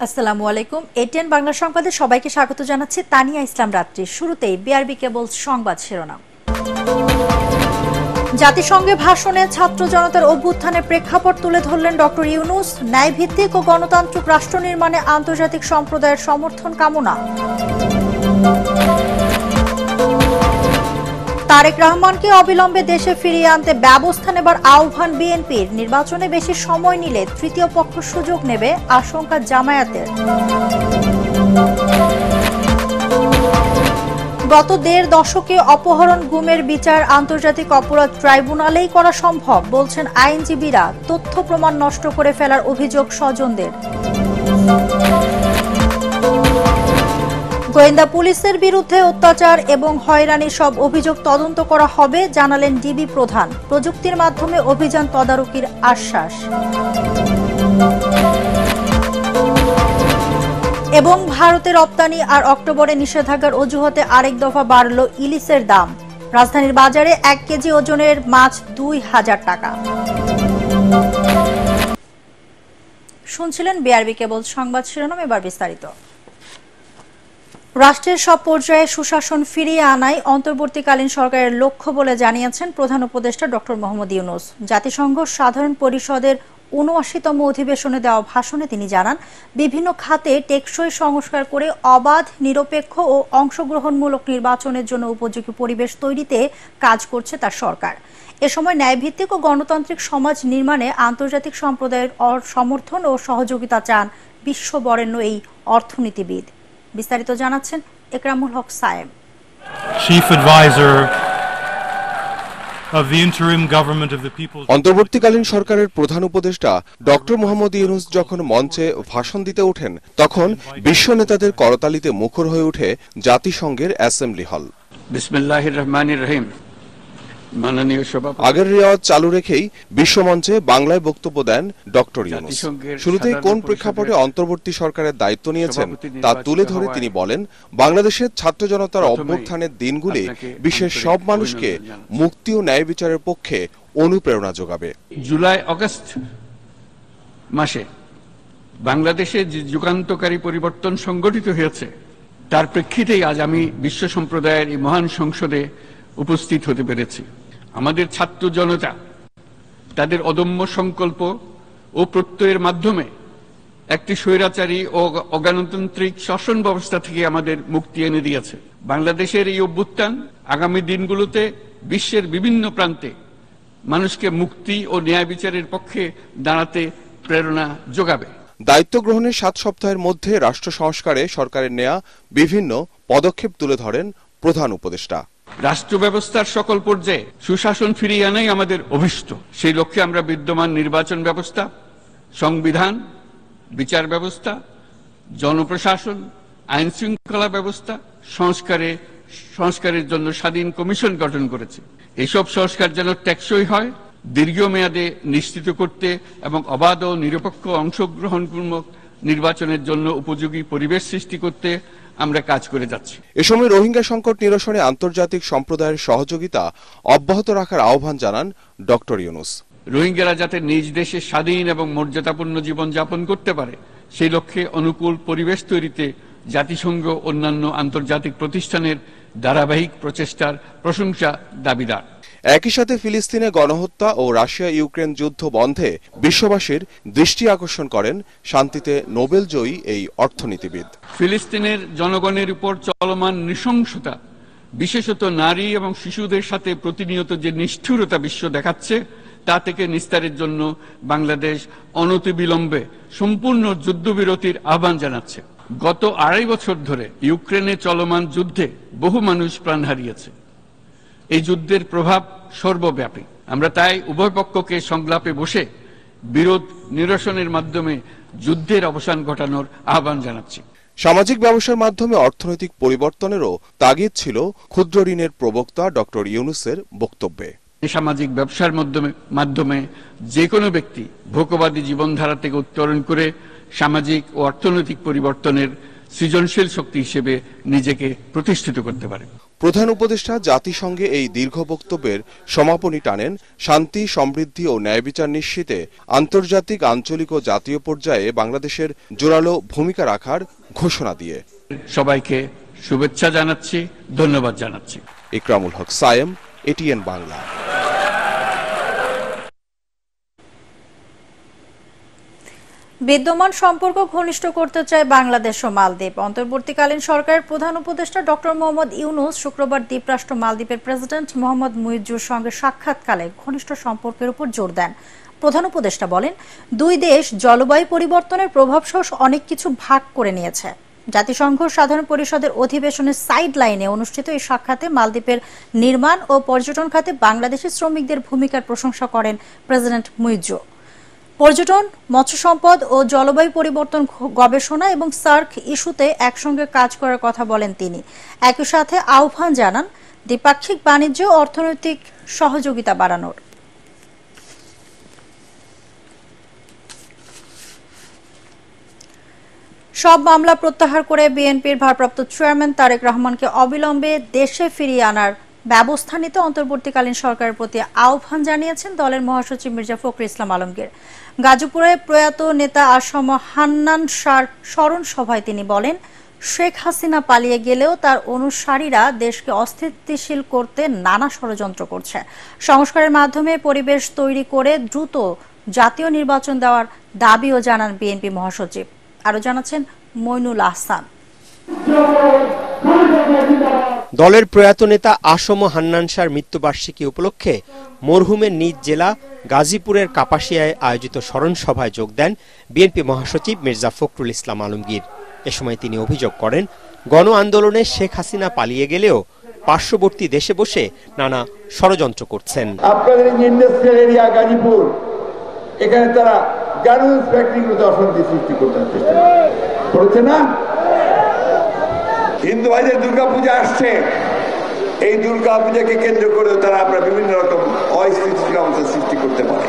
আসসালামু আলাইকুম। এটিএন বাংলা সংবাদে সবাইকে স্বাগত জানাচ্ছি। তানিয়া ইসলাম রাত্রি। শুরুতেই বিআরবি কেবল সংবাদ শিরোনাম। জাতিসংঘে ভাষণে ছাত্র জনতার অভ্যুত্থানের প্রেক্ষাপট তুলে ধরলেন ডক্টর ইউনূস। ন্যায়ভিত্তিক ও গণতান্ত্রিক রাষ্ট্র নির্মাণে আন্তর্জাতিক সম্প্রদায়ের সমর্থন কামনা। তারেক রহমানকে অবিলম্বে দেশে ফিরিয়ে আনতে ব্যবস্থা নেবার আহ্বান বিএনপির। নির্বাচনে বেশি সময় নিলে তৃতীয় পক্ষ সুযোগ নেবে, আশঙ্কা জামায়াতের। গত ১.৫ দশকে অপহরণ গুমের বিচার আন্তর্জাতিক অপরাধ ট্রাইব্যুনালেই করা সম্ভব বলছেন আইনজীবীরা। তথ্য প্রমাণ নষ্ট করে ফেলার অভিযোগ স্বজনদের। গোয়েন্দা পুলিশের বিরুদ্ধে অত্যাচার এবং হয়রানির সব অভিযোগ তদন্ত করা হবে জানালেন ডিবি প্রধান। প্রযুক্তির মাধ্যমে অভিযান তদারকির আশ্বাস। এবং ভারতে রপ্তানি আর অক্টোবরে নিষেধাজ্ঞার অজুহাতে আরেক দফা বাড়ল ইলিশের দাম। রাজধানীর বাজারে ১ কেজি ওজনের মাছ ২,০০০ টাকা। শুনছিলেন বিআরবি কেবল সংবাদ শিরোনাম, এবার বিস্তারিত। রাষ্ট্রের সব পর্যায়ে সুশাসন ফিরিয়ে আনাই অন্তর্বর্তীকালীন সরকারের লক্ষ্য বলে জানিয়েছেন প্রধান উপদেষ্টা ডক্টর মোহাম্মদ ইউনূস। জাতিসংঘ সাধারণ পরিষদের ৭৯তম অধিবেশনে দেওয়া ভাষণে তিনি জানান, বিভিন্ন খাতে টেকসই সংস্কার করে অবাধ, নিরপেক্ষ ও অংশগ্রহণমূলক নির্বাচনের জন্য উপযোগী পরিবেশ তৈরিতে কাজ করছে তার সরকার। এ সময় ন্যায়ভিত্তিক ও গণতান্ত্রিক সমাজ নির্মাণে আন্তর্জাতিক সম্প্রদায়ের সমর্থন ও সহযোগিতা চান বিশ্ববরেণ্য এই অর্থনীতিবিদ। বিস্তারিত জানাচ্ছেন Ekramul Haque Sayem. Chief Advisor of the Interim Government of the People. অন্তর্বর্তীকালীন সরকারের প্রধান উপদেষ্টা ডক্টর মোহাম্মদ ইউনূস যখন মঞ্চে ভাষণ দিতে ওঠেন, তখন বিশ্ব নেতাদের করতালিতে মুখর হয়ে ওঠে জাতিসংঘের অ্যাসেম্বলি হল। বিসমিল্লাহির রহমানির রহিম। মাননীয় সভাপতি, আগের রেওয়াজ চালু রেখেই বিশ্বমঞ্চে বাংলায় বক্তব্য দেন ডক্টর ইউনূস। শুরুতেই কোন প্রেক্ষাপটে অন্তর্বর্তী সরকারের দায়িত্ব নিয়েছেন তা তুলে ধরে তিনি বলেন, বাংলাদেশের ছাত্র জনতার অভ্যুত্থানের দিনগুলি বিশ্বের সব মানুষকে মুক্তি ও ন্যায় বিচারের পক্ষে অনুপ্রেরণা যোগাবে। জুলাই আগস্ট মাসে বাংলাদেশে যে যুগান্তকারী পরিবর্তন সংগঠিত হয়েছে, তার প্রেক্ষিতেই আজ আমি বিশ্ব সম্প্রদায়ের এই মহান সংসদে উপস্থিত হতে পেরেছি। আমাদের ছাত্র জনতা তাদের অদম্য সংকল্প ও প্রত্যয়ের মাধ্যমে একটি স্বৈরাচারী ও অগণতান্ত্রিক শাসন ব্যবস্থা থেকে আমাদের মুক্তি এনে দিয়েছে। বাংলাদেশের এই অভ্যুত্থান আগামী দিনগুলোতে বিশ্বের বিভিন্ন প্রান্তে মানুষকে মুক্তি ও ন্যায় বিচারের পক্ষে দাঁড়াতে প্রেরণা যোগাবে। দায়িত্ব গ্রহণের ৭ সপ্তাহের মধ্যে রাষ্ট্র সংস্কারে সরকারের নেয়া বিভিন্ন পদক্ষেপ তুলে ধরেন প্রধান উপদেষ্টা। রাষ্ট্র ব্যবস্থার সকল পর্যায়ে সুশাসন ফিরিয়ে আনাই আমাদের অভীষ্ট। সেই লক্ষ্যে আমরা বিদ্যমান নির্বাচন ব্যবস্থা, সংবিধান, বিচার ব্যবস্থা, জনপ্রশাসন, আইন শৃঙ্খলা ব্যবস্থা সংস্কারের জন্য স্বাধীন কমিশন গঠন করেছি। এইসব সংস্কার যেন টেকসই হয়, দীর্ঘমেয়াদে নিশ্চিত করতে এবং অবাধ ও নিরপেক্ষ অংশগ্রহণমূলক নির্বাচনের জন্য উপযোগী পরিবেশ সৃষ্টি করতে আমরা কাজ করে যাচ্ছি। এ সময় রোহিঙ্গা সংকট নিরসনে আন্তর্জাতিক সম্প্রদায়ের সহযোগিতা অব্যাহত রাখার আহ্বান জানান ডক্টর ইউনূস। রোহিঙ্গারা যাতে নিজ দেশে স্বাধীন এবং মর্যাদাপূর্ণ জীবন যাপন করতে পারে, সেই লক্ষ্যে অনুকূল পরিবেশ তৈরিতে জাতিসংঘ অন্যান্য আন্তর্জাতিক প্রতিষ্ঠানের ধারাবাহিক প্রচেষ্টার প্রশংসা দাবিদার। একই সাথে ফিলিস্তিনে গণহত্যা ও রাশিয়া ইউক্রেন যুদ্ধ বন্ধে বিশ্ববাসীর দৃষ্টি আকর্ষণ করেন শান্তিতে নোবেলজয়ী এই অর্থনীতিবিদ। ফিলিস্তিনের জনগণের উপর চলমান নৃশংসতা, বিশেষত নারী এবং শিশুদের সাথে প্রতিনিয়ত যে নিষ্ঠুরতা বিশ্ব দেখাচ্ছে, তা থেকে নিস্তারের জন্য বাংলাদেশ অনতিবিলম্বে সম্পূর্ণ যুদ্ধবিরতির আহ্বান জানাচ্ছে। গত ২.৫ বছর ধরে ইউক্রেনে চলমান যুদ্ধে বহু মানুষ প্রাণ হারিয়েছে। এই যুদ্ধের প্রভাব সর্বব্যাপী। আমরা তাই উভয় পক্ষকে সংলাপে বসে বিরোধ নিরসনের মাধ্যমে যুদ্ধের অবসান ঘটানোর আহ্বান জানাচ্ছি। সামাজিক ব্যবসার মাধ্যমে অর্থনৈতিক পরিবর্তনেরও তাগিদ ছিল ক্ষুদ্র ঋণের প্রবক্তা ডক্টর ইউনূসের বক্তব্যে। সামাজিক ব্যবসার মাধ্যমে যে কোনো ব্যক্তি ভোগবাদী জীবনধারা থেকে উত্তরণ করে সামাজিক ও অর্থনৈতিক পরিবর্তনের সৃজনশীল শক্তি হিসেবে নিজেকে প্রতিষ্ঠিত করতে পারে। প্রধান উপদেষ্টা জাতিসংঘে এই দীর্ঘ বক্তব্যের সমাপনী টানেন শান্তি, সমৃদ্ধি ও ন্যায় বিচার নিশ্চিতে আন্তর্জাতিক, আঞ্চলিক ও জাতীয় পর্যায়ে বাংলাদেশের জোরালো ভূমিকা রাখার ঘোষণা দিয়ে। সবাইকে শুভেচ্ছা জানাচ্ছি, ধন্যবাদ জানাচ্ছি। ইকরামুল হক সায়েম, এটিএন বাংলা। বিদ্যমান সম্পর্ক ঘনিষ্ঠ করতে চায় বাংলাদেশ ও মালদ্বীপ। অন্তর্বর্তীকালীন সরকারের প্রধান উপদেষ্টা ডক্টর মোহাম্মদ ইউনূস শুক্রবার দ্বীপরাষ্ট্র মালদ্বীপের প্রেসিডেন্ট মোহাম্মদ মুইজ্জুর সঙ্গে সাক্ষাৎকালে ঘনিষ্ঠ সম্পর্কের উপর জোর দেন। প্রধান উপদেষ্টা বলেন, দুই দেশ জলবায়ু পরিবর্তনের প্রভাবসহ অনেক কিছু ভাগ করে নিয়েছে। জাতিসংঘ সাধারণ পরিষদের অধিবেশনের সাইড লাইনে অনুষ্ঠিত এই সাক্ষাতে মালদ্বীপের নির্মাণ ও পর্যটন খাতে বাংলাদেশি শ্রমিকদের ভূমিকার প্রশংসা করেন প্রেসিডেন্ট মুইজ্জু। পর্যটন, মৎস্য সম্পদ ও জলবায়ু পরিবর্তন গবেষণা এবং সার্ক ইস্যুতে একসঙ্গে কাজ করার কথা বলেন তিনি। একই সাথে আহ্বান জানান দ্বিপাক্ষিক বাণিজ্য ও অর্থনৈতিক সহযোগিতা বাড়ানোর। সব মামলা প্রত্যাহার করে বিএনপির ভারপ্রাপ্ত চেয়ারম্যান তারেক রহমানকে অবিলম্বে দেশে ফিরিয়ে আনার ব্যবস্থা নিতে অন্তর্বর্তীকালীন সরকারের প্রতি আহ্বান জানিয়েছেন দলের মহাসচিব মির্জা ফখরুল ইসলাম আলমগীর। গাজীপুরে প্রয়াত নেতা আসম হান্নান শাহর স্মরণ সভায় তিনি বলেন, শেখ হাসিনা পালিয়ে গেলেও তার অনুসারীরা দেশকে অস্থিতিশীল করতে নানা ষড়যন্ত্র করছে। সংস্কারের মাধ্যমে পরিবেশ তৈরি করে দ্রুত জাতীয় নির্বাচন দেওয়ার দাবিও জানান বিএনপি মহাসচিব। আরো জানাচ্ছেন মইনুল আহসান। দলের প্রয়াত নেতা আসম হান্নান শাহর মৃত্যুবার্ষিকী উপলক্ষে মরহুমের নিজ জেলা গাজীপুরের কাপাসিয়ায় আয়োজিত স্মরণ সভায় যোগ দেন বিএনপি মহাসচিব মির্জা ফখরুল ইসলাম আলমগীর। এ সময় তিনি অভিযোগ করেন, গণ আন্দোলনে শেখ হাসিনা পালিয়ে গেলেও পার্শ্ববর্তী দেশে বসে নানা ষড়যন্ত্র করছেন। আপনাদের ইন্ডাস্ট্রিয়াল এরিয়া গাজীপুর, এখানে তারা গার্মেন্টস ফ্যাক্টরিগুলোতে অশান্তি সৃষ্টি করতে চেষ্টা করেছে না। হিন্দু ভাইদের দুর্গাপূজা আসছে, এই দুর্গাপূজাকে কেন্দ্র করে তারা আমরা বিভিন্ন রকম অস্থিতিশীল অবস্থা সৃষ্টি করতে পারে।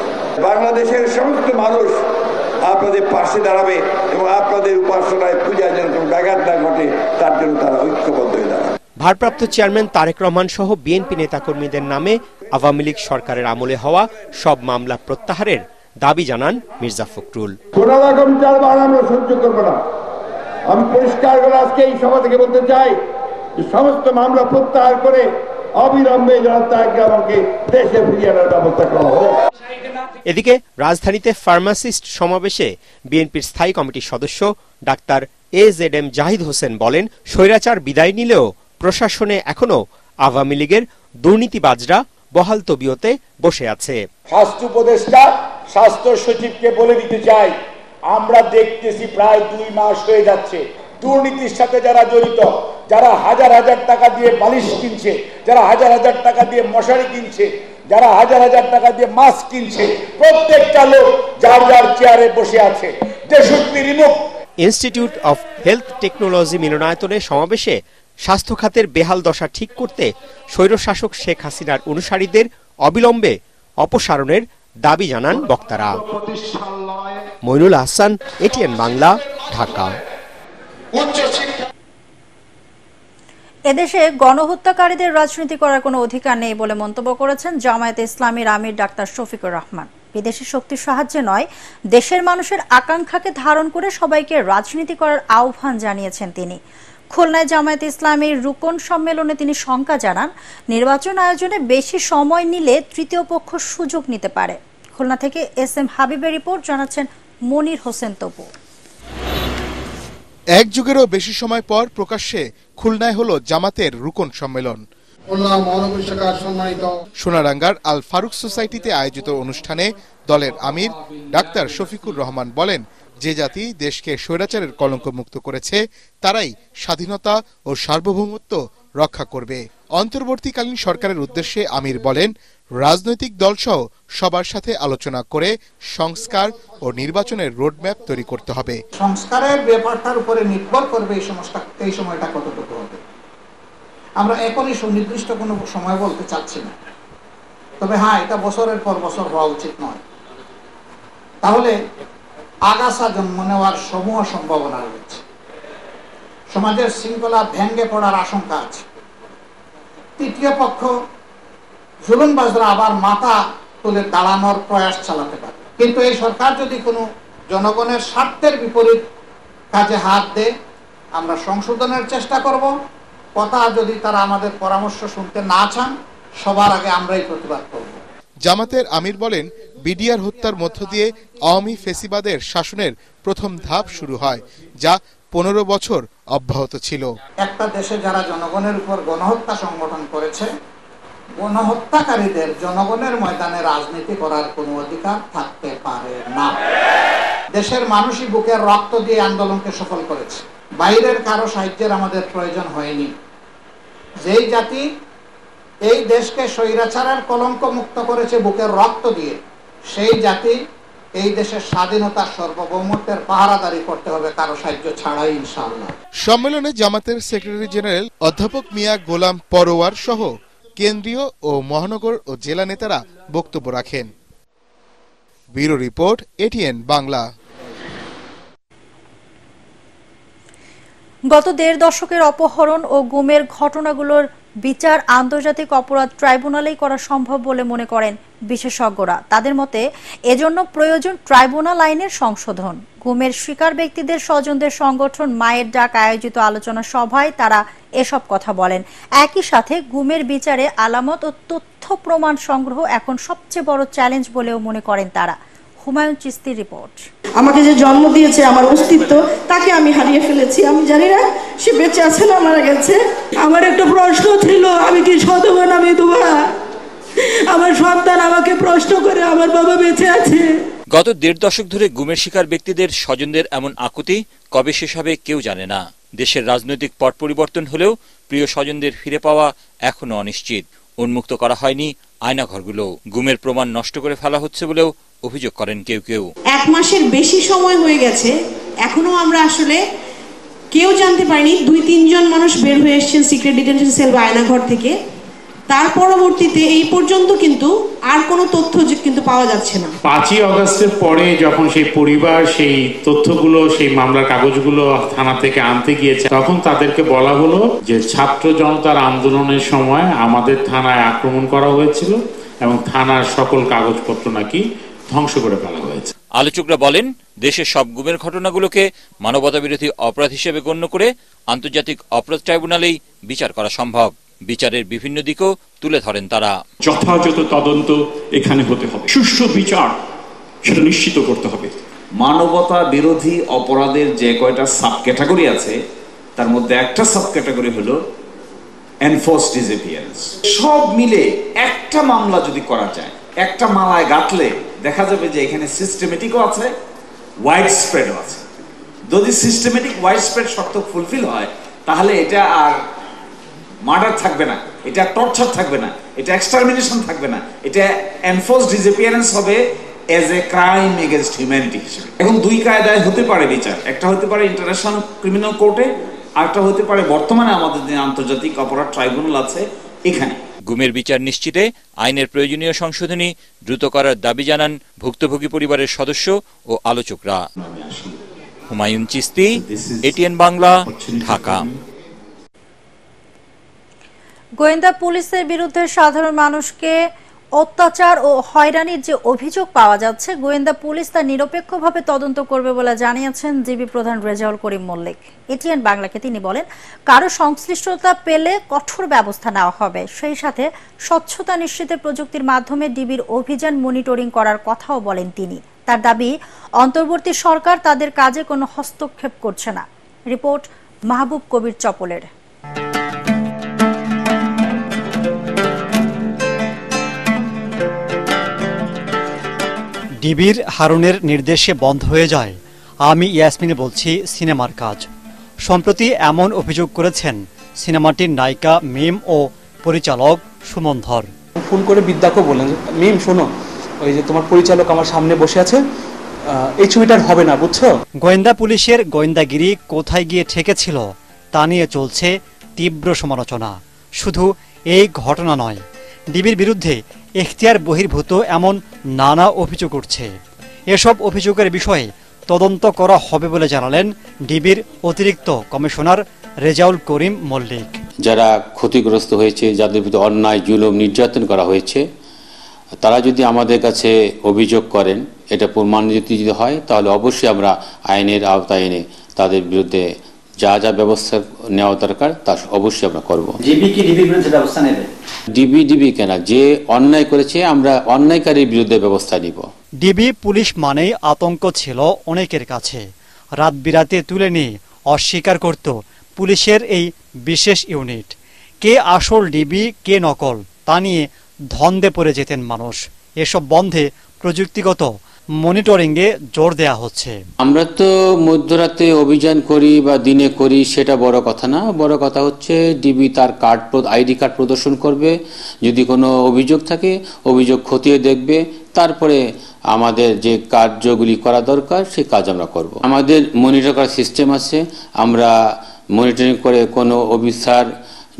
বাংলাদেশের সমস্ত মানুষ আপনাদের পাশে দাঁড়াবে এবং আপনাদের উপাসনায় পূজার যেন কোনো ব্যাঘাত না ঘটে তার জন্য তারা ঐক্যবদ্ধ হয়ে দাঁড়াবে। ভারপ্রাপ্ত চেয়ারম্যান তারেক রহমান সহ বিএনপি নেতাকর্মীদের নামে আওয়ামী লীগ সরকারের আমলে হওয়া সব মামলা প্রত্যাহারের দাবি জানান মির্জা ফখরুল। কোন রকম চালবাহানা আমরা সহ্য করবো না। আমি পরিষ্কার করে আজকে এই সভা থেকে বলতে চাই যে সমস্ত মামলা প্রত্যাহার করে অবিলম্বে জনতাকে দেশে ফিরিয়ে আনার ব্যবস্থা করা হবে। এদিকে রাজধানীতে ফার্মাসিস্ট সমাবেশে বিএনপির স্থায়ী কমিটির সদস্য ডাক্তার AZM জাহিদ হোসেন বলেন, স্বৈরাচার বিদায় নিলেও প্রশাসনে এখনো আওয়ামী লীগের দুর্নীতিবাজরা বহাল তবিয়তে বসে আছে। স্বাস্থ্য উপদেষ্টা স্বাস্থ্য সচিবকে বলে দিতে চাই, আমরা দেখতেছি প্রায় 2 মাস হয়ে যাচ্ছে দুর্নীতির সাথে যারা জড়িত, যারা হাজার হাজার টাকা দিয়ে বালিশ কিনছে, যারা হাজার হাজার টাকা দিয়ে মশারি কিনছে, যারা হাজার হাজার টাকা দিয়ে মাস্ক কিনছে, প্রত্যেকটা লোক যার যার চেয়ারে বসে আছে। ইনস্টিটিউট অফ হেলথ টেকনোলজি মিলনায়তনে সমাবেশে স্বাস্থ্য খাতের বেহাল দশা ঠিক করতে স্বৈরশাসক শেখ হাসিনার অনুসারীদের অবিলম্বে অপসারণের দাবি জানান বক্তারা। মইনুল আহসান, এটিএন বাংলা, ঢাকা। এদেশে গণহত্যাকারীদের রাজনীতি করার কোনো অধিকার নেই বলে মন্তব্য করেছেন জামায়াতে ইসলামীর আমির ডাক্তার শফিকুর রহমান। বিদেশি শক্তির সাহায্যে নয়, দেশের মানুষের আকাঙ্ক্ষাকে ধারণ করে সবাইকে রাজনীতি করার আহ্বান জানিয়েছেন তিনি। খুলনায় জামায়াতে ইসলামীর রুকন সম্মেলনে তিনি শঙ্কা জানান, নির্বাচন আয়োজনে বেশি সময় নিলে তৃতীয় পক্ষ সুযোগ নিতে পারে। খুলনা থেকে SM হাবিবের রিপোর্ট, জানাচ্ছেন মনির হোসেন তপু। এক যুগেরও বেশি সময় পর প্রকাশ্যে খুলনায় হলো জামাতের রুকন সম্মেলন। সোনারাঙ্গার আল ফারুক সোসাইটিতে আয়োজিত অনুষ্ঠানে দলের আমির ডাক্তার শফিকুর রহমান বলেন, যে জাতি দেশকে স্বৈরাচারের কলঙ্ক মুক্ত করেছে তারাই স্বাধীনতা ও সার্বভৌমত্ব রক্ষা করবে। অন্তর্বর্তীকালীন সরকারের উদ্দেশ্যে আমির বলেন, রাজনৈতিক দলসহ সবার সাথে আলোচনা করে সংস্কার ও নির্বাচনের রোডম্যাপ তৈরি করতে হবে। সংস্কারের ব্যাপারটার উপরে নির্ভর করবে এই সময়টা কতটুকু হবে। আমরা এখনই সুনির্দিষ্ট কোনো সময় বলতে চাচ্ছি না, তবে হ্যাঁ, এটা বছরের পর বছর হওয়া উচিত নয়। তাহলে আগাছা জন্ম নেওয়ার সমূহ সম্ভাবনা রয়েছে। সমাজের শৃঙ্খলা ভেঙে পড়ার আশঙ্কা আছে। তৃতীয় পক্ষ জুলুমবাজরা আবার মাথা তুলে দাঁড়ানোর প্রয়াস চালাতে পারে। কিন্তু এই সরকার যদি কোনো জনগণের স্বার্থের বিপরীত কাজে হাত দেয়, আমরা সংশোধনের চেষ্টা করব। কথা যদি তারা আমাদের পরামর্শ শুনতে না চান, সবার আগে আমরাই প্রতিবাদ করব। জামাতের আমির বলেন, বিডিআর হত্যার মধ্য দিয়ে আওয়ামী ফেসিবাদের শাসনের প্রথম ধাপ শুরু হয়, যা 15 বছর অব্যাহত ছিল। একটা দেশে যারা জনগণের উপর গণহত্যা সংগঠন করেছে, গণহত্যাকারীদের জনগণের ময়দানে রাজনীতি করার কোনো অধিকার থাকতে পারে না। দেশের মানুষই বুকের রক্ত দিয়ে আন্দোলনকে সফল করেছে। বাইরের কারো সাহায্যের আমাদের প্রয়োজন হয়নি। যেই জাতি এই দেশকে স্বৈরাচারের কলঙ্ক মুক্ত করেছে বুকের রক্ত দিয়ে, সেই জাতি এই দেশের স্বাধীনতা সার্বভৌমত্বের পাহারাদারি করতে হবে কারো সাহায্য ছাড়াই, ইনশাআল্লাহ। সম্মেলনে জামাতের সেক্রেটারি জেনারেল অধ্যাপক মিয়া গোলাম পরোয়ার সহ কেন্দ্রীয় ও মহানগর ও জেলা নেতারা বক্তব্য রাখেন। Bureau report, ATN Bangla. গত 1.5 দশকের অপহরণ ও গুমের ঘটনাগুলোর বিচার আন্তর্জাতিক অপরাধ ট্রাইব্যুনালেই করা সম্ভব বলে মনে করেন বিশেষজ্ঞরা। তাদের মতে এজন্য প্রয়োজন ট্রাইব্যুনাল আইনের সংশোধন। গুমের শিকার ব্যক্তিদের স্বজনদের সংগঠন মায়ের ডাক আয়োজিত আলোচনা সভায় তারা এসব কথা বলেন। একই সাথে গুমের বিচারে আলামত ও তথ্য প্রমাণ সংগ্রহ এখন সবচেয়ে বড় চ্যালেঞ্জ বলেও মনে করেন তারা। হুমায়ুন চিস্তির রিপোর্ট। আমাকে যে জন্ম দিয়েছে, আমার অস্তিত্ব, তাকে আমি হারিয়ে ফেলেছি। আমি জানি না সে বেঁচে আছে না মারা গেছে। আমার একটা প্রশ্ন ছিল, আমি কি সদবা না বিধবা? আমার সন্তান আমাকে প্রশ্ন করে আমার বাবা বেঁচে আছে। গত 1.5 দশক ধরে গুমের শিকার ব্যক্তিদের স্বজনদের এমন আকুতি কবে শেষ হবে কেউ জানে না। দেশের রাজনৈতিক পট পরিবর্তন হলেও প্রিয় স্বজনদের ফিরে পাওয়া এখনো অনিশ্চিত। উন্মুক্ত করা হয়নি আয়নাঘরগুলো। গুমের প্রমাণ নষ্ট করে ফেলা হচ্ছে বলেও অভিযোগ করেন কেউ কেউ। 1 মাসের বেশি সময় হয়ে গেছে, এখনো আমরা আসলে কেউ জানতে পারিনি। 2-3 জন মানুষ বের হয়ে এসেছেন সিক্রেট ডিটেনশন সেল বা আয়নাঘর থেকে। তার পরবর্তীতে এই পর্যন্ত কিন্তু আর কোনো তথ্য কিন্তু পাওয়া যাচ্ছে না। 5ই আগস্টের পরে যখন সেই পরিবার সেই তথ্যগুলো, সেই মামলার কাগজগুলো থানা থেকে আনতে গিয়েছে, তখন তাদেরকে বলা হলো যে ছাত্র জনতার আন্দোলনের সময় আমাদের থানায় আক্রমণ করা হয়েছিল এবং থানার সকল কাগজপত্র নাকি ধ্বংস করে ফেলা হয়েছে। আলোচকরা বলেন, দেশের সব গুমের ঘটনাগুলোকে মানবতা বিরোধী অপরাধ হিসেবে গণ্য করে আন্তর্জাতিক অপরাধ ট্রাইব্যুনালেই বিচার করা সম্ভব। বিচারের বিভিন্ন দিকও তুলে ধরেন তারা। যথাযথ তদন্ত এখানে হতে হবে, সুষ্ঠু বিচার সেটা নিশ্চিত করতে হবে। মানবতা বিরোধী অপরাধের যে কয়টা সাব ক্যাটাগরি আছে, তার মধ্যে একটা সাব ক্যাটাগরি হলো এনফোর্সড ডিসঅ্যাপিয়ারেন্স। সব মিলে একটা মামলা যদি করা যায়, একটা মালায় গাঁথলে দেখা যাবে যে এখানে সিস্টেমেটিকও আছে, ওয়াইড স্প্রেডও আছে। যদি সিস্টেমেটিক ওয়াইড স্প্রেড শর্ত ফুলফিল হয়, তাহলে এটা আর মার্ডার থাকবে না, এটা টর্চার থাকবে না, এটা এক্সটারমিনেশন থাকবে না, এটা এনফোর্সড ডিসঅ্যাপিয়ারেন্স হবে as a crime against humanity হিসেবে। এখন 2 কায়দায় হতে পারে বিচার, একটা হতে পারে ইন্টারন্যাশনাল ক্রিমিনাল কোর্টে, আরেকটা হতে পারে বর্তমানে আমাদের যে আন্তর্জাতিক অপরাধ ট্রাইব্যুনাল আছে এখানে। গুমের বিচার নিশ্চিতে আইনের প্রয়োজনীয় সংশোধনী দ্রুত করার দাবি জানান ভুক্তভোগী পরিবারের সদস্য ও আলোচকরা। হুমায়ুন চিস্তি, এটিএন বাংলা, ঢাকা। গোয়েন্দা পুলিশের বিরুদ্ধে সাধারণ মানুষকে অত্যাচার ও হয়রানির যে অভিযোগ পাওয়া যাচ্ছে, গোয়েন্দা পুলিশ তা নিরপেক্ষভাবে তদন্ত করবে বলে জানিয়েছেন ডিবি প্রধান রেজাউল করিম মল্লিক। এটিএন বাংলাকে তিনি বলেন, কারো সংশ্লিষ্টতা পেলে কঠোর ব্যবস্থা নেওয়া হবে। সেই সাথে স্বচ্ছতা নিশ্চিতের প্রযুক্তির মাধ্যমে ডিবির অভিযান মনিটরিং করার কথাও বলেন তিনি। তার দাবি, অন্তর্বর্তী সরকার তাদের কাজে কোনো হস্তক্ষেপ করছে না। রিপোর্ট মাহবুব কবির চপলের। ডিবির হারুনের নির্দেশে বন্ধ হয়ে যায় আমি ইয়াসমিন বলছি সিনেমার কাজ। সম্প্রতি এমন অভিযোগ করেছেন সিনেমাটির নায়িকা মিম ও পরিচালক সুমন ধর। ফোন করে বিদ্যাকে বললেন, মিম শোনো, ওই যে তোমার পরিচালক আমার সামনে বসে আছে, এই ছবিটার হবে না, বুঝছো? গোয়েন্দা পুলিশের গোয়েন্দাগিরি কোথায় গিয়ে ঠেকেছিল তা নিয়ে চলছে তীব্র সমালোচনা। শুধু এই ঘটনা নয়, ডিবির বিরুদ্ধে এখতিয়ার বহির্ভূত এমন নানা অভিযোগ উঠছে। এসব অভিযোগের বিষয়ে তদন্ত করা হবে বলে জানালেন ডিবির অতিরিক্ত কমিশনার রেজাউল করিম মল্লিক। যারা ক্ষতিগ্রস্ত হয়েছে, যাদের বিরুদ্ধে অন্যায় জুলুম নির্যাতন করা হয়েছে, তারা যদি আমাদের কাছে অভিযোগ করেন, এটা প্রমাণিত যদি হয়, তাহলে অবশ্যই আমরা আইনের আওতায় এনে তাদের বিরুদ্ধে যা যা ব্যবস্থা নেওয়া দরকার তা অবশ্যই আমরা করব। ডিবি কি ডিবির বিরুদ্ধে ব্যবস্থা নেবে? ডিবি কেন, যে অন্যায় করেছে আমরা অন্যায়কারীর বিরুদ্ধে ব্যবস্থা নিব। ডিবি পুলিশ মানেই আতঙ্ক ছিল অনেকের কাছে। রাত বিরাতে তুলে নিয়ে অস্বীকার করত পুলিশের এই বিশেষ ইউনিট। কে আসল ডিবি, কে নকল, তা নিয়ে ধন্দে পড়ে যেতেন মানুষ। এসব বন্ধে প্রযুক্তিগত মনিটরিংয়ে জোর দেয়া হচ্ছে। আমরা তো মধ্যরাতে অভিযান করি বা দিনে করি, সেটা বড় কথা না। বড় কথা হচ্ছে ডিবি তার আইডি কার্ড প্রদর্শন করবে, যদি কোনো অভিযোগ থাকে অভিযোগ খতিয়ে দেখবে, তারপরে আমাদের যে কার্যগুলি করা দরকার সেই কাজ আমরা করব। আমাদের মনিটর করার সিস্টেম আছে, আমরা মনিটরিং করে কোনো অফিসার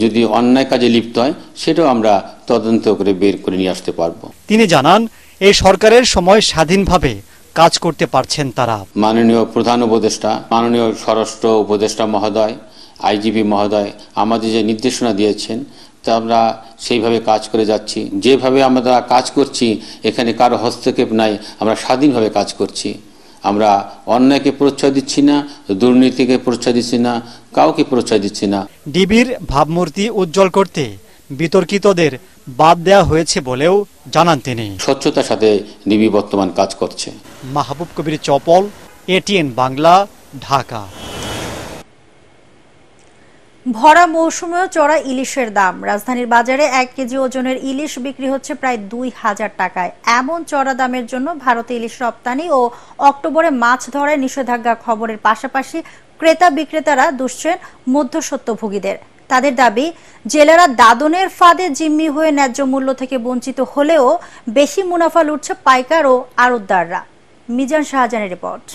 যদি অন্যায় কাজে লিপ্ত হয় সেটাও আমরা তদন্ত করে বের করে নিয়ে আসতে পারবো। তিনি জানান, এই সরকারের সময় স্বাধীনভাবে কাজ করতে পারছেন তারা। মাননীয় প্রধান উপদেষ্টা, মাননীয় স্বরাষ্ট্র উপদেষ্টা মহোদয়, আইজিপি মহোদয় আমাদের যে নির্দেশনা দিয়েছেন তা আমরা সেইভাবে কাজ করে যাচ্ছি। যেভাবে আমরা কাজ করছি এখানে কারো হস্তক্ষেপ নাই, আমরা স্বাধীনভাবে কাজ করছি। আমরা অন্যায়কে প্রশ্রয় দিচ্ছি না, দুর্নীতিকে প্রশ্রয় দিচ্ছি না, কাউকে প্রশ্রয় দিচ্ছি না। ডিবির ভাবমূর্তি উজ্জ্বল করতে বিতর্কিতদের বাদ দেওয়া হয়েছে বলেও জানান তিনি। স্বচ্ছতার সাথে ডিবি বর্তমান কাজ করছে। মাহবুব কবির চপল, এটিএন বাংলা, ঢাকা। ভরা মৌসুমেও চড়া ইলিশের দাম। রাজধানীর বাজারে 1 কেজি ওজনের ইলিশ বিক্রি হচ্ছে প্রায় 2000 টাকায়। এমন চড়া দামের জন্য ভারতে ইলিশ রপ্তানি ও অক্টোবরে মাছ ধরায় নিষেধাজ্ঞা খবরের পাশাপাশি ক্রেতা বিক্রেতারা দুষছেন মধ্যস্বত্বভোগীদের। তাদের দাবি, জেলেরা দাদনের ফাঁদে জিম্মি হয়ে ন্যায্য মূল্য থেকে বঞ্চিত হলেও বেশি মুনাফা লুটছে পাইকার ও আড়তদাররা। মিজান শাহজাহানের রিপোর্ট।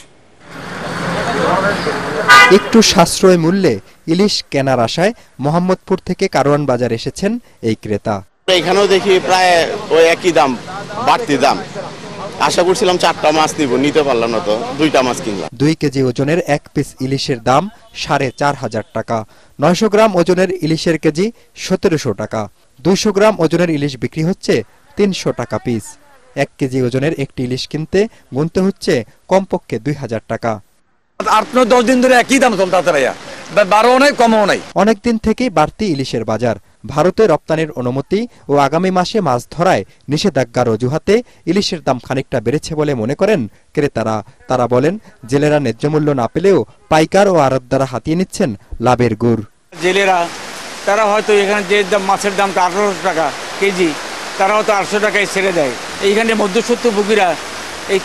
একটু সাশ্রয় মূল্যে ইলিশ কেনার আশায় মোহাম্মদপুর থেকে কারওয়ান বাজার এসেছেন এই ক্রেতা। এখানেও দেখি প্রায় ওই একই দাম, বাড়তি দাম। আশা করছিলাম 4টা মাছ নিব, নিতে পারলাম না, তো 2টা মাছ কিনলাম। 2 কেজি ওজনের 1 পিস ইলিশের দাম 4500 টাকা। 900 গ্রাম ওজনের ইলিশের কেজি 1700 টাকা। 200 গ্রাম ওজনের ইলিশ বিক্রি হচ্ছে 300 টাকা পিস। 1 কেজি ওজনের একটি ইলিশ কিনতে গুনতে হচ্ছে কমপক্ষে 2000 টাকা। 8-10 দিন ধরে একই দাম চলতে ভাইয়া, বাড়াও নাই কমও নাই। অনেকদিন থেকেই বাড়তি ইলিশের বাজার। ভারতে রপ্তানির অনুমতি ও আগামী মাসে মাছ ধরায় নিষেধাজ্ঞার অজুহাতে ইলিশের দাম খানিকটা বেড়েছে বলে মনে করেন ক্রেতারা। তারা বলেন, জেলেরা ন্যায্য মূল্য না পেলেও পাইকার ও আড়তদাররা হাতিয়ে নিচ্ছেন লাভের গুড়। জেলেরা তারা হয়তো এখানে যে মাছের দামটা 1800 টাকা কেজি, তারা হয়তো 800 টাকায় ছেড়ে দেয়। এইখানে মধ্যস্বত্বভোগীরা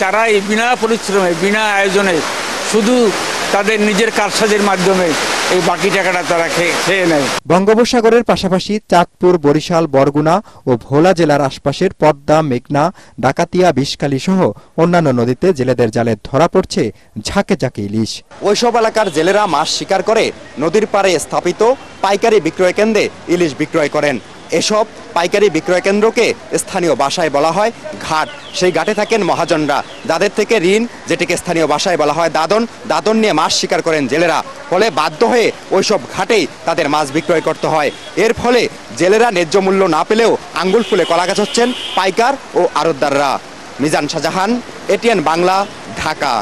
তারা এই বিনা পরিশ্রমে, বিনা আয়োজনে, শুধু তাদের নিজের কারসাজের মাধ্যমে এই বাকি টাকাটা তারা খেয়ে নেয়। বঙ্গোপসাগরের পাশাপাশি চাঁদপুর, বরিশাল, বরগুনা ও ভোলা জেলার আশপাশের পদ্মা, মেঘনা, ডাকাতিয়া, বিষকালী সহ অন্যান্য নদীতে জেলেদের জালে ধরা পড়ছে ঝাঁকে ঝাঁকে ইলিশ। ওইসব এলাকার জেলেরা মাছ শিকার করে নদীর পাড়ে স্থাপিত পাইকারি বিক্রয় কেন্দ্রে ইলিশ বিক্রয় করেন। এসব পাইকারি বিক্রয় কেন্দ্রকে স্থানীয় ভাষায় বলা হয় ঘাট। সেই ঘাটে থাকেন মহাজনরা, যাদের থেকে ঋণ, যেটিকে স্থানীয় ভাষায় বলা হয় দাদন নিয়ে মাছ শিকার করেন জেলেরা। ফলে বাধ্য হয়ে ওইসব ঘাটেই তাদের মাছ বিক্রয় করতে হয়। এর ফলে জেলেরা ন্যায্য মূল্য না পেলেও আঙ্গুল ফুলে কলা গাছ হচ্ছেন পাইকার ও আড়তদাররা। মিজান শাহজাহান, এটিএন বাংলা, ঢাকা।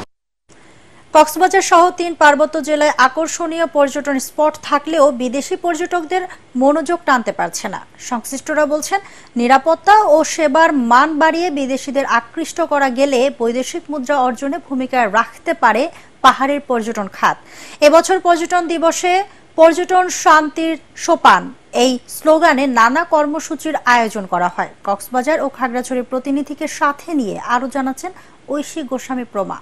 কক্সবাজার সহ 3 পার্বত্য জেলায় আকর্ষণীয় পর্যটন স্পট থাকলেও বিদেশি পর্যটকদের মনোযোগ টানতে পারছে না। সংশ্লিষ্টরা বলছেন, নিরাপত্তা ও সেবার মান বাড়িয়ে বিদেশিদের আকৃষ্ট করা গেলে বৈদেশিক মুদ্রা অর্জনে ভূমিকা রাখতে পারে পাহাড়ের পর্যটন খাত। এবছর পর্যটন দিবসে পর্যটন শান্তির সোপান এই স্লোগানে নানা কর্মসূচির আয়োজন করা হয়। কক্সবাজার ও খাগড়াছড়ির প্রতিনিধিকে সাথে নিয়ে আরো জানাচ্ছেন ঐশী গোস্বামী প্রমা।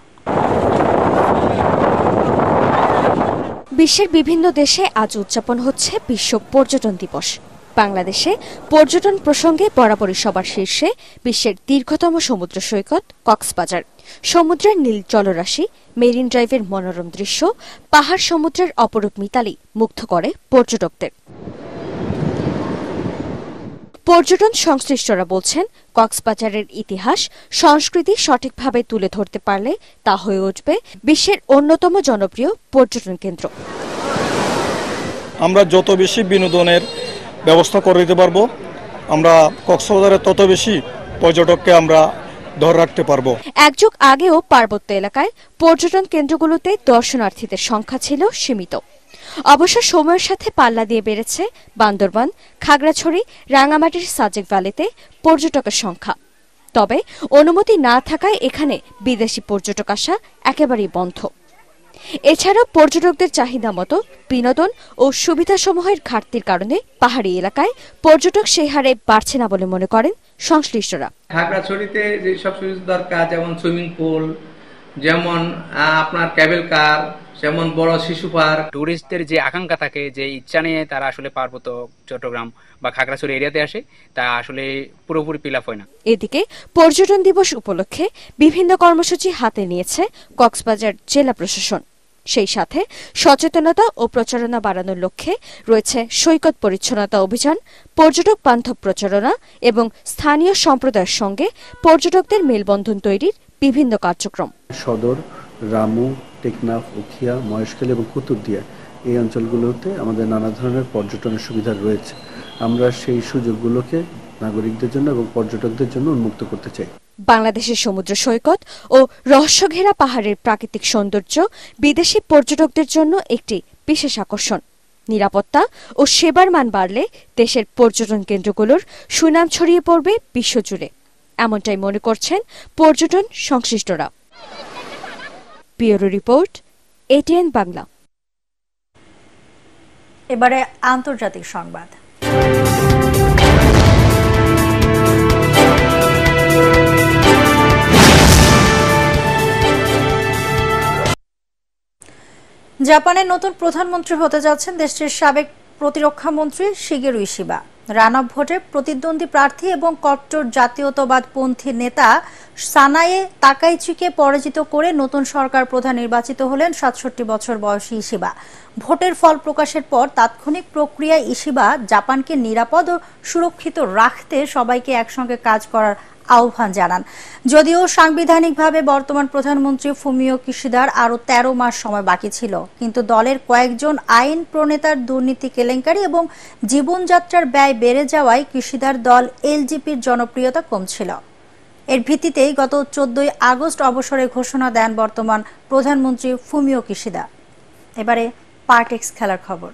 বিশ্বের বিভিন্ন দেশে আজ উদযাপন হচ্ছে বিশ্ব পর্যটন দিবস। বাংলাদেশে পর্যটন প্রসঙ্গে বরাবরই সবার শীর্ষে বিশ্বের দীর্ঘতম সমুদ্র সৈকত কক্সবাজার। সমুদ্রের নীল জলরাশি, মেরিন ড্রাইভের মনোরম দৃশ্য, পাহাড় সমুদ্রের অপরূপ মিতালি মুগ্ধ করে পর্যটকদের। পর্যটন সংশ্লিষ্টরা বলছেন, কক্সবাজারের ইতিহাস সংস্কৃতি সঠিকভাবে তুলে ধরতে পারলে তা হয়ে উঠবে বিশ্বের অন্যতম জনপ্রিয় পর্যটন কেন্দ্র। আমরা যত বেশি বিনোদনের ব্যবস্থা করে দিতে পারবো, আমরা কক্সবাজারে তত বেশি পর্যটককে আমরা ধরে রাখতে পারবো। এক যুগ আগেও পার্বত্য এলাকায় পর্যটন কেন্দ্রগুলোতে দর্শনার্থীদের সংখ্যা ছিল সীমিত। অবশ্য সময়ের সাথে পাল্লা দিয়ে বেড়েছে বান্দরবান, খাগড়াছড়ি, রাঙামাটির সাজেক ভ্যালিতে পর্যটকের সংখ্যা। তবে অনুমতি না থাকায় এখানে বিদেশি পর্যটক আসা একেবারেই বন্ধ। এছাড়াও পর্যটকদের চাহিদা মতো বিনোদন ও সুবিধাসমূহের ঘাটতির কারণে পাহাড়ি এলাকায় পর্যটক সেই হারে বাড়ছে না বলে মনে করেন সংশ্লিষ্টরা। খাগড়াছড়িতে যেসব সুবিধা দরকার, যেমন সুইমিং পুল, যেমন আপনার ক্যাবেল কার, যেমন বড় শিশু পার্ক, টুরিস্টদের যে আকাঙ্ক্ষা থাকে, যে ইচ্ছা নিয়ে তারা আসলে পার্বত্য চট্টগ্রাম বা খাগড়াছড়ি এরিয়াতে আসে, তা আসলে পুরোপুরি ফিল আপ হয় না। এদিকে পর্যটন দিবস উপলক্ষে বিভিন্ন কর্মসূচি হাতে নিয়েছে কক্সবাজার জেলা প্রশাসন। সেই সাথে সচেতনতা ও প্রচারণা বাড়ানোর লক্ষ্যে রয়েছে সৈকত পরিচ্ছন্নতা অভিযান, পর্যটক বান্ধব প্রচারণা এবং স্থানীয় সম্প্রদায়ের সঙ্গে পর্যটকদের মেলবন্ধন তৈরির বিভিন্ন কার্যক্রম। সদর, রামু, টেকনাফ, উখিয়া, মহেশখালী এবং কুতুবদিয়া এই অঞ্চলগুলোতে আমাদের নানা ধরনের পর্যটনের সুবিধা রয়েছে। আমরা সেই সুযোগগুলোকে নাগরিকদের জন্য এবং পর্যটকদের জন্য উন্মুক্ত করতে চাই। বাংলাদেশের সমুদ্র সৈকত ও রহস্যঘেরা পাহাড়ের প্রাকৃতিক সৌন্দর্য বিদেশি পর্যটকদের জন্য একটি বিশেষ আকর্ষণ। নিরাপত্তা ও সেবার মান বাড়লে দেশের পর্যটন কেন্দ্রগুলোর সুনাম ছড়িয়ে পড়বে বিশ্বজুড়ে, এমনটাই মনে করছেন পর্যটন সংশ্লিষ্টরা। Bureau report, ATN Bangla. এবারে আন্তর্জাতিক সংবাদ। জাপানের নতুন প্রধানমন্ত্রী হতে যাচ্ছেন দেশটির সাবেক প্রতিরক্ষা মন্ত্রী শিগেরু ইশিবা। রানআপ ভোটে প্রতিদ্বন্দ্বী প্রার্থী এবং কট্টর জাতীয়তাবাদপন্থী নেতা সানায়ে তাকাইচিকে পরাজিত করে নতুন সরকার প্রধান নির্বাচিত হলেন ৬৭ বছর বয়সী ইশিবা। ভোটের ফল প্রকাশের পর তাৎক্ষণিক প্রক্রিয়ায় ইশিবা জাপানকে নিরাপদ ও সুরক্ষিত রাখতে সবাইকে একসঙ্গে কাজ করার আহ্বান জানান। যদিও সাংবিধানিকভাবে বর্তমান প্রধানমন্ত্রী ফুমিও কিশিদার আরও ১৩ মাস সময় বাকি ছিল, কিন্তু দলের কয়েকজন আইন প্রণেতার দুর্নীতি কেলেঙ্কারি এবং জীবনযাত্রার ব্যয় বেড়ে যাওয়ায় কিশিদার দল এলজেপির জনপ্রিয়তা কমছিল। এর ভিত্তিতেই গত ১৪ আগস্ট অবসরের ঘোষণা দেন বর্তমান প্রধানমন্ত্রী ফুমিও কিশিদা। এবারে পার্টেক্স খেলার খবর।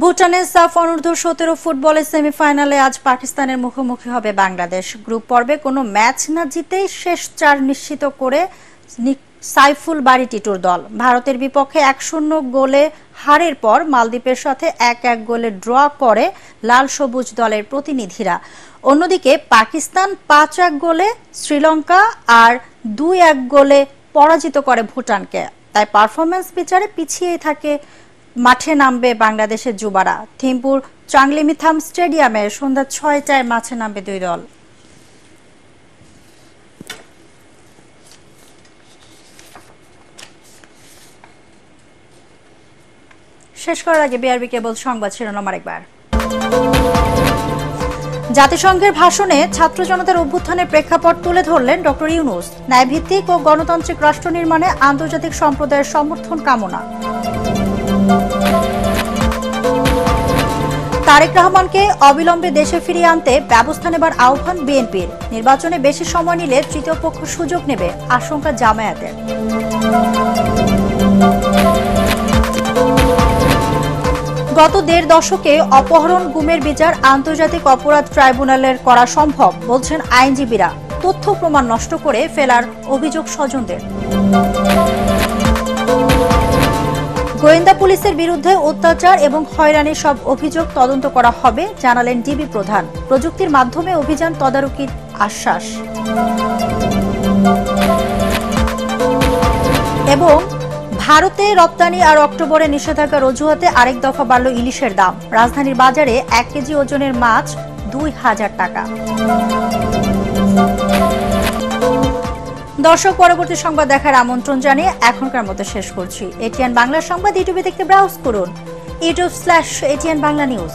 ভুটানের সাফ অনূর্ধ্ব ১৭ ফুটবলের সেমিফাইনালে আজ পাকিস্তানের মুখোমুখি হবে বাংলাদেশ। গ্রুপ পর্বে কোনো ম্যাচ না জিতেই শেষ ৪ নিশ্চিত করে সাইফুল বাড়ি টিটুর দল। ভারতের বিপক্ষে ১-০ গোলে হারের পর মালদ্বীপের সাথে ১-১ গোলে ড্র করে লাল সবুজ দলের প্রতিনিধিরা। অন্যদিকে পাকিস্তান ৫-১ গোলে শ্রীলঙ্কা আর ২-১ গোলে পরাজিত করে ভুটানকে। তাই পারফরম্যান্স বিচারে পিছিয়েই থাকে মাঠে নামবে বাংলাদেশের যুবারা। থিম্পুর চাংলিমিথাম স্টেডিয়ামে সন্ধ্যা ৬টায় মাঠে নামবে দুই দল। শেষ করার আগে বিআরবি কেবল সংবাদ শিরোনাম আরেকবার। জাতিসংঘের ভাষণে ছাত্র জনতার অভ্যুত্থানের প্রেক্ষাপট তুলে ধরলেন ডক্টর ইউনূস। ন্যায়ভিত্তিক ও গণতান্ত্রিক রাষ্ট্র নির্মাণে আন্তর্জাতিক সম্প্রদায়ের সমর্থন কামনা। তারেক রহমানকে অবিলম্বে দেশে ফিরিয়ে আনতে ব্যবস্থা নেবার আহ্বান বিএনপির। নির্বাচনে বেশি সময় নিলে তৃতীয় পক্ষ সুযোগ নেবে, আশঙ্কা জামায়াতের। গত ১.৫ দশকে অপহরণ গুমের বিচার আন্তর্জাতিক অপরাধ ট্রাইব্যুনালের করা সম্ভব বলছেন আইনজীবীরা। তথ্য প্রমাণ নষ্ট করে ফেলার অভিযোগ স্বজনদের। গোয়েন্দা পুলিশের বিরুদ্ধে অত্যাচার এবং হয়রানির সব অভিযোগ তদন্ত করা হবে জানালেন ডিবি প্রধান। প্রযুক্তির মাধ্যমে অভিযান তদারকির আশ্বাস। এবং ভারতে রপ্তানি আর অক্টোবরে নিষেধাজ্ঞার অজুহাতে আরেক দফা বাড়ল ইলিশের দাম। রাজধানীর বাজারে ১ কেজি ওজনের মাছ ২,০০০ টাকা। দর্শক, পরবর্তী সংবাদ দেখার আমন্ত্রণ জানিয়ে এখনকার মতো শেষ করছি। এটিএন বাংলা সংবাদ ইউটিউবে দেখতে ব্রাউজ করুন youtube/ATN Bangla News।